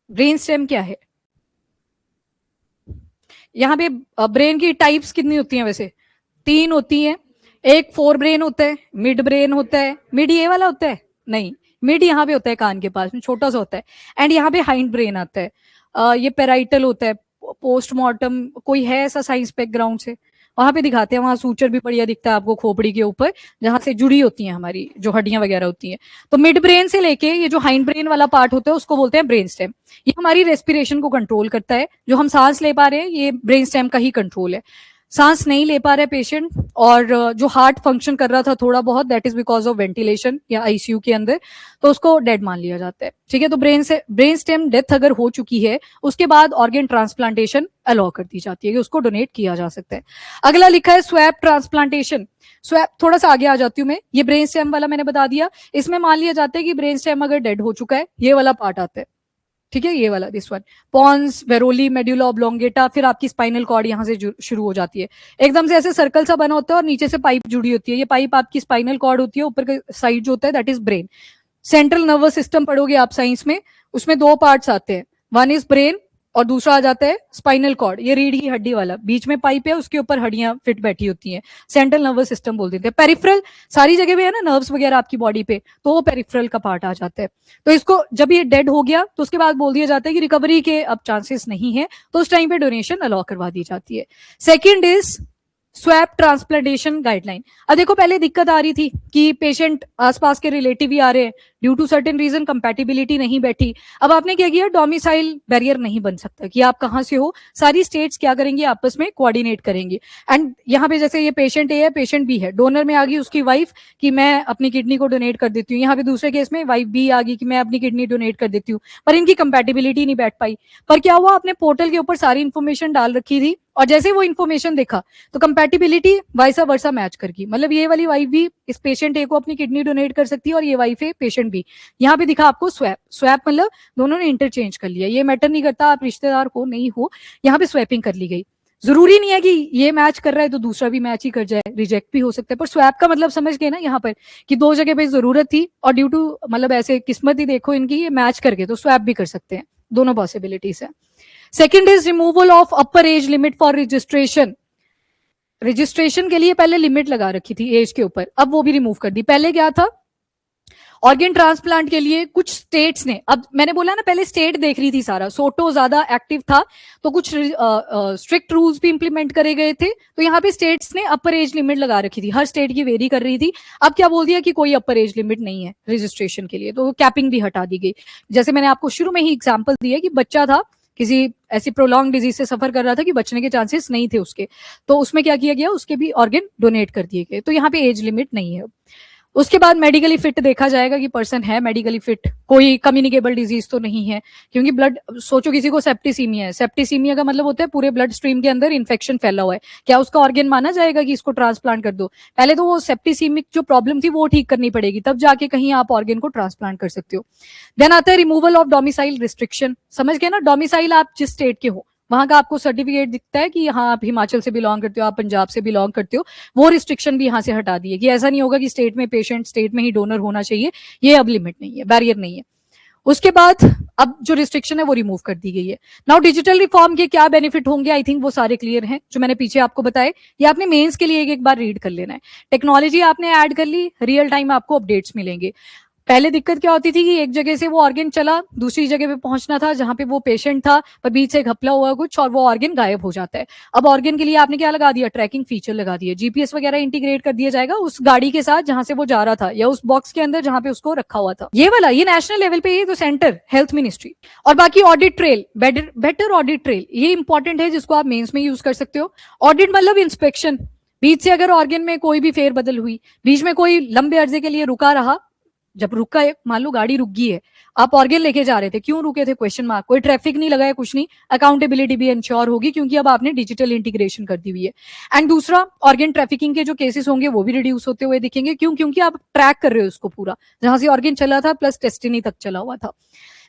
ब्रेन स्टेम क्या है? यहाँ पे ब्रेन की टाइप्स कितनी होती हैं वैसे? 3 होती हैं। एक फोर ब्रेन होता है, मिड ब्रेन होता है, मिड ये वाला होता है नहीं, मिड यहाँ पे होता है कान के पास में, छोटा सा होता है, एंड यहाँ पे हाइंड ब्रेन आता है। ये पेराइटल होता है। पोस्टमार्टम कोई है ऐसा साइंस बैकग्राउंड से, वहां पे दिखाते हैं, वहां सूचर भी बढ़िया दिखता है आपको खोपड़ी के ऊपर, जहां से जुड़ी होती हैं हमारी जो हड्डियां वगैरह होती हैं। तो मिड ब्रेन से लेके ये जो हाइंड ब्रेन वाला पार्ट होता है उसको बोलते हैं ब्रेन स्टेम। ये हमारी रेस्पिरेशन को कंट्रोल करता है, जो हम सांस ले पा रहे हैं ये ब्रेन स्टेम का ही कंट्रोल है। सांस नहीं ले पा रहे पेशेंट, और जो हार्ट फंक्शन कर रहा था थोड़ा बहुत, that is because of ventilation या आईसीयू के अंदर, तो उसको डेड मान लिया जाता है। ठीक है, तो ब्रेन स्टेम डेथ अगर हो चुकी है उसके बाद ऑर्गन ट्रांसप्लांटेशन अलाउ कर दी जाती है कि उसको डोनेट किया जा सकता है। अगला लिखा है स्वैप ट्रांसप्लांटेशन। स्वैप, थोड़ा सा आगे आ जाती हूँ मैं, ये ब्रेन स्टेम वाला मैंने बता दिया। इसमें मान लिया जाता है कि ब्रेन स्टेम अगर डेड हो चुका है, ये वाला पार्ट आता है, ठीक है, ये वाला, this one, pons, varolii, medulla oblongata, फिर आपकी स्पाइनल कॉर्ड यहाँ से शुरू हो जाती है। एकदम से ऐसे सर्कल सा बना होता है और नीचे से पाइप जुड़ी होती है, ये पाइप आपकी स्पाइनल कॉर्ड होती है, ऊपर के साइड जो होता है that is brain. Central nervous system पढ़ोगे आप साइंस में, उसमें 2 पार्ट्स आते हैं, वन इज ब्रेन और दूसरा आ जाता है स्पाइनल कॉर्ड, ये रीढ़ की हड्डी वाला, बीच में पाइप है, उसके ऊपर हड्डियां फिट बैठी होती हैं, सेंट्रल नर्वस सिस्टम बोल देते हैं। पेरिफेरल सारी जगह पे है ना नर्व्स वगैरह आपकी बॉडी पे, तो वो पेरिफेरल का पार्ट आ जाता है। तो इसको जब ये डेड हो गया तो उसके बाद बोल दिया जाता है कि रिकवरी के अब चांसेस नहीं है, तो उस टाइम पे डोनेशन अलाउ करवा दी जाती है। Second is swap transplantation guideline. अब देखो पहले दिक्कत आ रही थी कि पेशेंट आसपास के रिलेटिव ही आ रहे हैं, due to certain reason compatibility नहीं बैठी। अब आपने क्या किया, डोमिसाइल बैरियर नहीं बन सकता कि आप कहाँ से हो, सारी स्टेट्स क्या करेंगी, आपस में कोऑर्डिनेट करेंगी। एंड यहाँ पे जैसे ये पेशेंट ए है, पेशेंट बी है, डोनर में आ गई उसकी वाइफ कि मैं अपनी किडनी को डोनेट कर देती हूँ, यहाँ पे दूसरे केस में वाइफ बी आ गई कि मैं अपनी किडनी डोनेट कर देती हूँ, पर इनकी कंपैटिबिलिटी नहीं बैठ पाई। पर क्या हुआ, आपने पोर्टल के ऊपर सारी इन्फॉर्मेशन डाल रखी थी, और जैसे वो इन्फॉर्मेशन देखा तो कंपैटिबिलिटी वाइसा वर्सा मैच कर गई। मतलब ये वाली वाइफ भी इस पेशेंट ए को अपनी किडनी डोनेट कर सकती है, और ये वाइफ है पेशेंट बी। यहाँ पे दिखा आपको स्वैप, स्वैप मतलब दोनों ने इंटरचेंज कर लिया। ये मैटर नहीं करता आप रिश्तेदार हो नहीं हो, यहाँ पे स्वैपिंग कर ली गई। जरूरी नहीं है कि ये मैच कर रहा है तो दूसरा भी मैच ही कर जाए, रिजेक्ट भी हो सकता है। पर स्वैप का मतलब समझ गए ना यहाँ पर, कि दो जगह पे जरूरत थी और ड्यू टू मतलब ऐसे किस्मत ही देखो इनकी, ये मैच करके तो स्वैप भी कर सकते हैं। दोनों पॉसिबिलिटीज है। Second is removal of upper age limit for registration. Registration के लिए पहले लिमिट लगा रखी थी एज के ऊपर, अब वो भी रिमूव कर दी। पहले क्या था, ऑर्गन ट्रांसप्लांट के लिए कुछ स्टेट्स ने, अब मैंने बोला ना पहले स्टेट देख रही थी सारा, सोटो ज्यादा एक्टिव था तो कुछ स्ट्रिक्ट रूल्स भी इंप्लीमेंट करे गए थे, तो यहाँ पे स्टेट्स ने अपर एज लिमिट लगा रखी थी, हर स्टेट की वेरी कर रही थी। अब क्या बोल दिया कि कोई अपर एज लिमिट नहीं है रजिस्ट्रेशन के लिए, तो कैपिंग भी हटा दी गई। जैसे मैंने आपको शुरू में ही एग्जाम्पल दिया कि बच्चा था किसी ऐसी प्रोलॉन्ग डिजीज से सफर कर रहा था कि बचने के चांसेस नहीं थे उसके, तो उसमें क्या किया गया, उसके भी ऑर्गन डोनेट कर दिए गए, तो यहाँ पे एज लिमिट नहीं है। उसके बाद मेडिकली फिट देखा जाएगा कि पर्सन है मेडिकली फिट, कोई कम्युनिकेबल डिजीज तो नहीं है, क्योंकि ब्लड, सोचो किसी को सेप्टिसीमिया है, सेप्टिसीमिया का मतलब होता है पूरे ब्लड स्ट्रीम के अंदर इन्फेक्शन फैला हुआ है, क्या उसका ऑर्गन माना जाएगा कि इसको ट्रांसप्लांट कर दो? पहले तो वो सेप्टिसीमिक जो प्रॉब्लम थी वो ठीक करनी पड़ेगी, तब जाके कहीं आप ऑर्गन को ट्रांसप्लांट कर सकते हो। देन आता है रिमूवल ऑफ डोमिसाइल रिस्ट्रिक्शन। समझ गए ना, डोमिसाइल आप जिस स्टेट के हो वहां का आपको सर्टिफिकेट दिखता है कि हाँ आप हिमाचल से बिलोंग करते हो, आप पंजाब से बिलोंग करते हो, वो रिस्ट्रिक्शन भी यहाँ से हटा दी है कि ऐसा नहीं होगा कि स्टेट में पेशेंट स्टेट में ही डोनर होना चाहिए, ये अब लिमिट नहीं है, बैरियर नहीं है। उसके बाद अब जो रिस्ट्रिक्शन है वो रिमूव कर दी गई है। नाउ डिजिटल रिफॉर्म के क्या बेनिफिट होंगे, आई थिंक वो सारे क्लियर हैं जो मैंने पीछे आपको बताए, ये आपने मेंस के लिए एक बार रीड कर लेना है। टेक्नोलॉजी आपने ऐड कर ली, रियल टाइम आपको अपडेट्स मिलेंगे। पहले दिक्कत क्या होती थी कि एक जगह से वो ऑर्गन चला, दूसरी जगह पे पहुंचना था जहां पे वो पेशेंट था, पर बीच से घपला हुआ कुछ और वो ऑर्गन गायब हो जाता है। अब ऑर्गन के लिए आपने क्या लगा दिया, ट्रैकिंग फीचर लगा दिया, जीपीएस वगैरह इंटीग्रेट कर दिया जाएगा उस गाड़ी के साथ जहां से वो जा रहा था, या उस बॉक्स के अंदर जहां पे उसको रखा हुआ था। ये वाला, ये नेशनल लेवल पे, ये तो सेंटर हेल्थ मिनिस्ट्री। और बाकी audit trail, better audit trail, ये इंपॉर्टेंट है जिसको आप मेन्स में यूज कर सकते हो। ऑडिट मतलब इंस्पेक्शन, बीच से अगर ऑर्गन में कोई भी फेरबदल हुई, बीच में कोई लंबे अर्जे के लिए रुका रहा, जब रुका है, मान लो गाड़ी रुक गई है, आप ऑर्गन लेके जा रहे थे, क्यों रुके थे, क्वेश्चन मार्क, कोई ट्रैफिक नहीं लगाया, कुछ नहीं, अकाउंटेबिलिटी भी इंश्योर होगी क्योंकि अब आपने डिजिटल इंटीग्रेशन कर दी हुई है। एंड दूसरा, ऑर्गन ट्रैफिकिंग के जो केसेस होंगे वो भी रिड्यूस होते हुए दिखेंगे, क्यों, क्योंकि आप ट्रैक कर रहे हो उसको पूरा, जहां से ऑर्गन चला था प्लस डेस्टिनी तक चला हुआ था।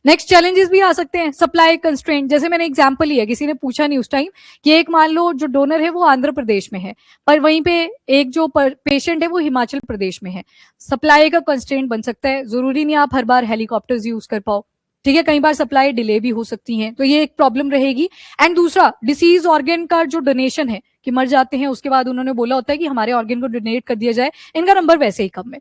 नेक्स्ट चैलेंजेस भी आ सकते हैं, सप्लाई कंस्ट्रेंट, जैसे मैंने एग्जांपल लिया, किसी ने पूछा नहीं उस टाइम कि एक मान लो जो डोनर है वो आंध्र प्रदेश में है, पर वहीं पे एक जो पेशेंट है वो हिमाचल प्रदेश में है, सप्लाई का कंस्ट्रेंट बन सकता है। जरूरी नहीं आप हर बार हेलीकॉप्टर्स यूज कर पाओ, ठीक है, कई बार सप्लाई डिले भी हो सकती है, तो ये एक प्रॉब्लम रहेगी। एंड दूसरा, डिसीज ऑर्गन का जो डोनेशन है कि मर जाते हैं उसके बाद उन्होंने बोला होता है कि हमारे ऑर्गन को डोनेट कर दिया जाए, इनका नंबर वैसे ही कम है।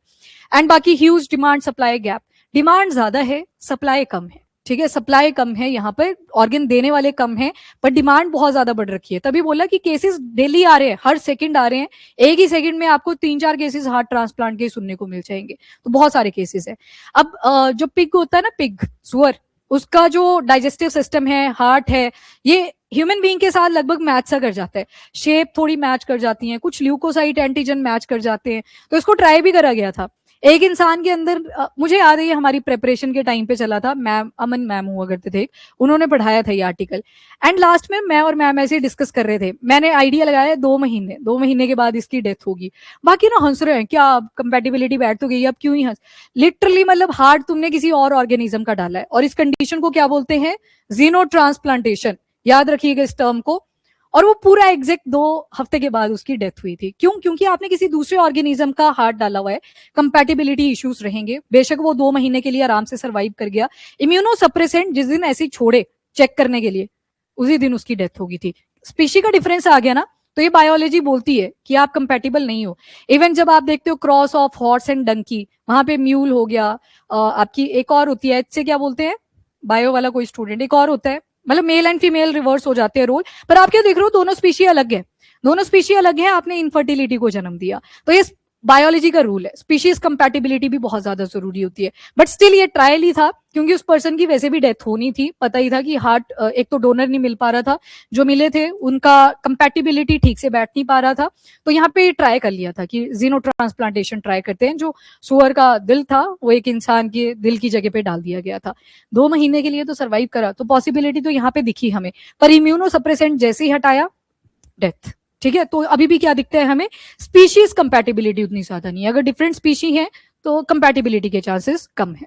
एंड बाकी huge demand supply gap, demand ज्यादा है सप्लाई कम है, ठीक है, सप्लाई कम है, यहाँ पर ऑर्गन देने वाले कम है, पर डिमांड बहुत ज्यादा बढ़ रखी है। तभी बोला कि केसेस डेली आ रहे हैं, हर सेकंड आ रहे हैं, एक ही सेकंड में आपको 3-4 केसेस हार्ट ट्रांसप्लांट के सुनने को मिल जाएंगे, तो बहुत सारे केसेस है। अब जो पिग होता है ना, पिग सुअर, उसका जो डाइजेस्टिव सिस्टम है, हार्ट है, ये ह्यूमन बीइंग के साथ लगभग मैच सा कर जाता है, शेप थोड़ी मैच कर जाती है, कुछ ल्यूकोसाइट एंटीजन मैच कर जाते हैं, तो इसको ट्राई भी करा गया था एक इंसान के अंदर। मुझे याद है ये हमारी प्रेपरेशन के टाइम पे चला था, मैम अमन मैम हुआ करते थे, उन्होंने पढ़ाया था ये आर्टिकल। एंड लास्ट में मैं और मैम ऐसे डिस्कस कर रहे थे, मैंने आइडिया लगाया 2 महीने के बाद इसकी डेथ होगी, बाकी ना हंस रहे हैं, क्या कंपेटिबिलिटी बैठ तो गई, अब क्यों ही हंस, लिटरली मतलब हार्ट तुमने किसी और ऑर्गेनिज्म का डाला है, और इस कंडीशन को क्या बोलते हैं, जीनो ट्रांसप्लांटेशन, याद रखिएगा इस टर्म को। और वो पूरा एग्जैक्ट 2 हफ्ते के बाद उसकी डेथ हुई थी, क्यों, क्योंकि आपने किसी दूसरे ऑर्गेनिज्म का हार्ट डाला हुआ है, कंपैटिबिलिटी इश्यूज रहेंगे। बेशक वो 2 महीने के लिए आराम से सर्वाइव कर गया, इम्यूनो सप्रेसेंट जिस दिन ऐसे छोड़े चेक करने के लिए, उसी दिन उसकी डेथ हो गई थी। स्पीशी का डिफरेंस आ गया ना, तो ये बायोलॉजी बोलती है कि आप कंपैटिबल नहीं हो। इवन जब आप देखते हो cross of horse and donkey, वहां पे म्यूल हो गया, आपकी एक और होती है, इससे क्या बोलते हैं, बायो वाला कोई स्टूडेंट, एक और होता है मतलब मेल एंड फीमेल रिवर्स हो जाते हैं रोल, पर आप क्या देख रहे हो, दोनों स्पीशी अलग है, दोनों स्पीशी अलग है, आपने इनफर्टिलिटी को जन्म दिया। तो ये बायोलॉजी का रूल है, स्पीशीज कंपैटिबिलिटी भी बहुत ज्यादा जरूरी होती है। बट स्टिल ये ट्रायल ही था, क्योंकि उस पर्सन की वैसे भी डेथ होनी थी, पता ही था कि हार्ट, एक तो डोनर नहीं मिल पा रहा था, जो मिले थे उनका कंपैटिबिलिटी ठीक से बैठ नहीं पा रहा था। तो यहाँ पे ट्राई कर लिया था कि जीनो ट्रांसप्लांटेशन ट्राई करते हैं, जो सुअर का दिल था वो एक इंसान के दिल की जगह पे डाल दिया गया था। 2 महीने के लिए तो सर्वाइव करा, तो पॉसिबिलिटी तो यहाँ पे दिखी हमें, पर इम्यूनो सप्रेसेंट जैसे ही हटाया, डेथ। ठीक है, तो अभी भी क्या दिखता है हमें, स्पीशीज कंपैटिबिलिटी उतनी ज्यादा नहीं है, अगर डिफरेंट स्पीशी है तो कंपैटिबिलिटी के चांसेस कम है।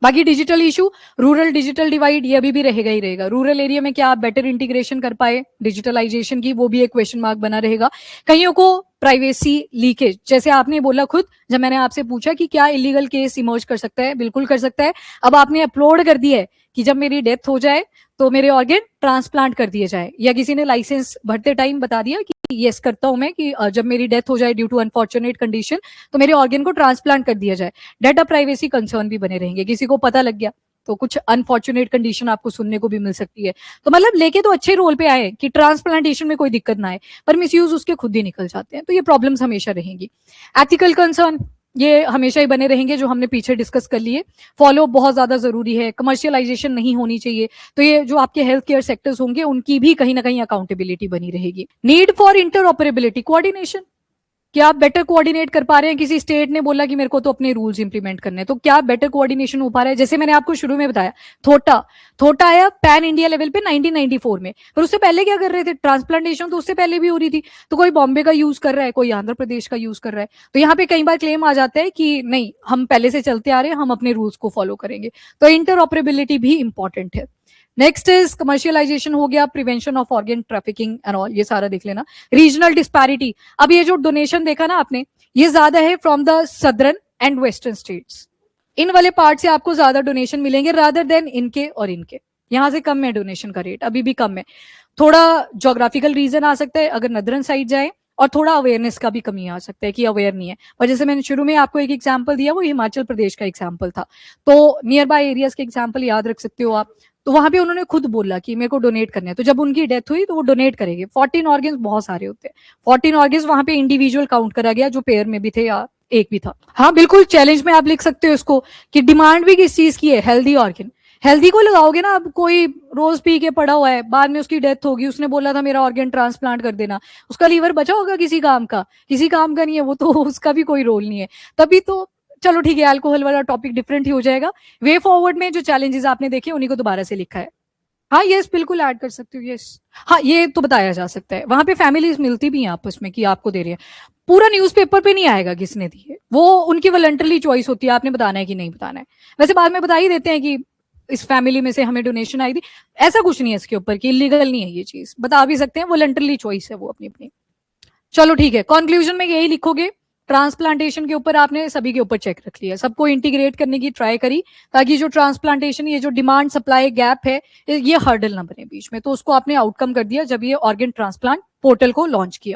बाकी digital issue, rural digital divide, ये अभी भी रहेगा ही रहेगा। रूरल एरिया में क्या आप बेटर इंटीग्रेशन कर पाए डिजिटलाइजेशन की, वो भी एक क्वेश्चन मार्क बना रहेगा। कईयों को प्राइवेसी लीकेज, जैसे आपने बोला खुद, जब मैंने आपसे पूछा कि क्या इलीगल केस इमर्ज कर सकता है, बिल्कुल कर सकता है। अब आपने अपलोड कर दिया है कि जब मेरी डेथ हो जाए तो मेरे ऑर्गन ट्रांसप्लांट कर दिए जाए, या किसी ने लाइसेंस भरते टाइम बता दिया कि यस करता हूं मैं कि जब मेरी डेथ हो जाए ड्यू टू अनफॉर्चुनेट कंडीशन, तो मेरे ऑर्गन को ट्रांसप्लांट कर दिया जाए। डाटा प्राइवेसी कंसर्न भी बने रहेंगे, किसी को पता लग गया तो कुछ अनफॉर्चुनेट कंडीशन आपको सुनने को भी मिल सकती है। तो मतलब लेके तो अच्छे रोल पे आए कि ट्रांसप्लांटेशन में कोई दिक्कत ना आए, पर मिसयूज उसके खुद ही निकल जाते हैं, तो ये प्रॉब्लम्स हमेशा रहेंगी। एथिकल कंसर्न ये हमेशा ही बने रहेंगे, जो हमने पीछे डिस्कस कर लिए। फॉलो बहुत ज्यादा जरूरी है, कमर्शियलाइजेशन नहीं होनी चाहिए, तो ये जो आपके हेल्थ केयर सेक्टर्स होंगे उनकी भी कहीं ना कहीं अकाउंटेबिलिटी बनी रहेगी। नीड फॉर इंटरऑपरेबिलिटी, कोऑर्डिनेशन, क्या आप बेटर कोऑर्डिनेट कर पा रहे हैं? किसी स्टेट ने बोला कि मेरे को तो अपने रूल्स इंप्लीमेंट करने हैं, तो क्या बेटर कोऑर्डिनेशन हो पा रहा है? जैसे मैंने आपको शुरू में बताया, थोटा थोटा आया पैन इंडिया लेवल पे 1994 में, पर उससे पहले क्या कर रहे थे? ट्रांसप्लांटेशन तो उससे पहले भी हो रही थी। तो कोई बॉम्बे का यूज कर रहा है, कोई आंध्र प्रदेश का यूज कर रहा है, तो यहाँ पे कई बार क्लेम आ जाता है कि नहीं, हम पहले से चलते आ रहे हैं, हम अपने रूल्स को फॉलो करेंगे। तो इंटरऑपरेबिलिटी भी इंपॉर्टेंट है। नेक्स्ट इज कमर्शियलाइजेशन हो गया, prevention of organ trafficking and all, ये सारा देख लेना। रीजनल डिस्पैरिटी, अब ये जो डोनेशन देखा ना आपने, ये ज्यादा है from the southern and western states, इन वाले पार्ट से आपको ज्यादा डोनेशन मिलेंगे रादर देन इनके और इनके। यहां से कम है डोनेशन का रेट, अभी भी कम है। थोड़ा जोग्राफिकल रीजन आ सकता है अगर नदरन साइड जाए, और थोड़ा अवेयरनेस का भी कमी आ सकता है कि अवेयर नहीं है। और जैसे मैंने शुरू में आपको एक एग्जांपल दिया, वो हिमाचल प्रदेश का एग्जांपल था, तो नियर बाय एरियाज के एग्जांपल याद रख सकते हो आप। तो वहां पे उन्होंने खुद बोला कि मेरे को डोनेट करने हैं, तो जब उनकी डेथ हुई तो वो डोनेट करेंगे। 14 ऑर्गन्स बहुत सारे होते हैं, 14 ऑर्गन्स वहां पे इंडिविजुअल काउंट करा गया, जो पेयर में भी थे या एक भी था। हाँ बिल्कुल, चैलेंज में आप लिख सकते हो इसको कि डिमांड भी किस चीज की है, हेल्दी ऑर्गन। हेल्दी को लगाओगे ना, अब कोई रोज पी के पड़ा हुआ है, बाद में उसकी डेथ होगी, उसने बोला था मेरा ऑर्गन ट्रांसप्लांट कर देना, उसका लीवर बचा होगा किसी काम का? किसी काम का नहीं है वो तो, उसका भी कोई रोल नहीं है। तभी तो चलो ठीक है, अल्कोहल वाला टॉपिक डिफरेंट ही हो जाएगा। वे फॉरवर्ड में जो चैलेंजेस आपने देखे उन्हीं को दोबारा से लिखा है। हाँ यस, बिल्कुल ऐड कर सकते हो, यस। हाँ ये तो बताया जा सकता है, वहां पे फैमिलीज मिलती भी हैं आपस में कि आपको दे रहे हैं। पूरा न्यूज़पेपर पे नहीं आएगा किसने दी है, वो उनकी वॉलंटरी चॉइस होती है, आपने बताना है कि नहीं बताना है। वैसे बाद में बता ही देते हैं कि इस फैमिली में से हमें डोनेशन आई थी, ऐसा कुछ नहीं है इसके ऊपर कि इलीगल नहीं है ये चीज, बता भी सकते हैं, वॉलंटरी चॉइस है वो अपनी अपनी। चलो ठीक है, कंक्लूजन में यही लिखोगे, ट्रांसप्लांटेशन के ऊपर आपने सभी के ऊपर चेक रख लिया, सबको इंटीग्रेट करने की ट्राई करी, ताकि जो ट्रांसप्लांटेशन, ये जो डिमांड सप्लाई गैप है, ये हर्डल ना बने बीच में, तो उसको आपने आउटकम कर दिया जब ये ऑर्गन ट्रांसप्लांट पोर्टल को लॉन्च किया।